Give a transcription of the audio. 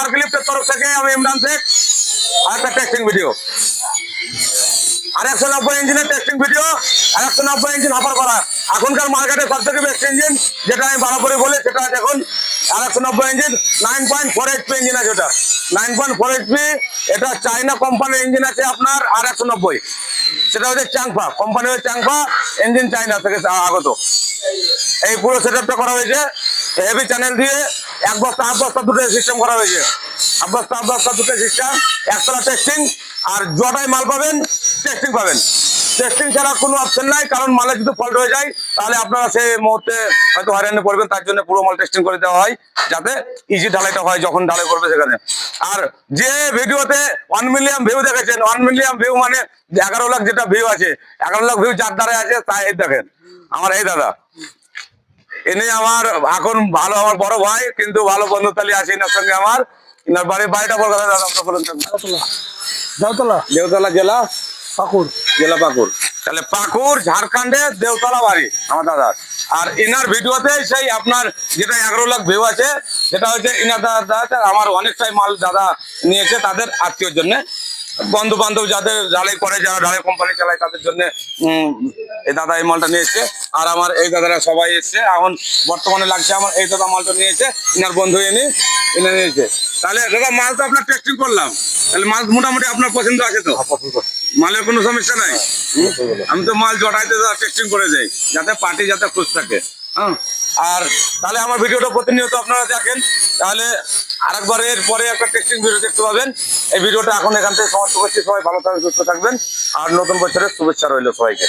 আর্কিলিপ্টের তরফ থেকে আমি ইমরান শেখ আরেকটা টেস্টিং ভিডিও আর 190 ইঞ্জিনের টেস্টিং ভিডিও আর 190 ইঞ্জিন অফার করা এখনকার মার্কেটে সব থেকে বেস্ট ইঞ্জিন যেটা আমি বরাবরই বলি সেটা দেখুন আর 190 ইঞ্জিন 9.4 HP ইঞ্জিন আছে ওটা 9.4 HP এটা চাইনা কোম্পানির ইঞ্জিন আছে আপনার আর 190 সেটা হচ্ছে চাংফা কোম্পানি হচ্ছে চাংফা ইঞ্জিন চাইনা থেকে আগত এই পুরো সেটআপটা করা হয়েছে হেভি চ্যানেল দিয়ে এক বস্তা হাফ বস্তা দুটো সিস্টেম করা হয়েছে হাফ বস্তা দুটো সিস্টেম একতলা টেস্টিং আর জটাই মাল পাবেন টেস্টিং পাবেন টেস্টিং ছাড়া কোনো অপশন নাই কারণ মালে যদি ফল্ট হয়ে যায় তাহলে আপনারা সেই মুহূর্তে হয়তো হয়রানি পড়বেন তার জন্য পুরো মাল টেস্টিং করে দেওয়া হয় যাতে ইজি ঢালাইটা হয় যখন ঢালাই করবে সেখানে আর যে ভিডিওতে 1 মিলিয়ন ভিউ দেখেছেন 1 মিলিয়ন ভিউ মানে 11 লাখ যেটা ভিউ আছে 11 লাখ ভিউ যার দ্বারা আছে তাই দেখেন আমার এই দাদা ইনি আমার এখন ভালো আমার বড় ভাই কিন্তু ভালো বন্ধুতালি আছে এনার সঙ্গে আমার এনার বাড়িটা কলকাতা দাদা আপনার বলেন দেওতলা জেলা পাকুড় তাহলে পাকুড় ঝাড়খণ্ডের দেওতলা বাড়ি আমার দাদার আর ইনার ভিডিওতে সেই আপনার যেটা 11 লাখ ভিউ আছে সেটা হচ্ছে ইনার দাদা আমার অনেকটাই মাল দাদা নিয়েছে তাদের আত্মীয়র জন্য বন্ধু বান্ধব যাদের ঢালাই করে যারা ঢালাই কোম্পানি চালায় তাদের জন্য এই দাদা এই মালটা নিয়েছে আর আমার এই দাদারা সবাই এসছে এখন বর্তমানে লাগছে আমার এই দাদা মালটা নিয়েছে ইনার বন্ধু এনে নিয়েছে তাহলে দাদা মাল তো আপনার টেস্টিং করলাম তাহলে মাল মোটামুটি আপনার পছন্দ আছে তো মালের কোনো সমস্যা নাই আমি তো মাল জটাইতে টেস্টিং করে যাই যাতে পার্টি যাতে খুশ থাকে হ্যাঁ আর তাহলে আমার ভিডিওটা প্রতিনিয়ত আপনারা দেখেন তাহলে আরেকবার এর পরে একটা টেস্টিং ভিডিও দেখতে পাবেন এই ভিডিওটা এখন এখান থেকে সমাপ্ত করছি সবাই ভালো থাকবেন সুস্থ থাকবেন আর নতুন বছরের শুভেচ্ছা রইল সবাইকে।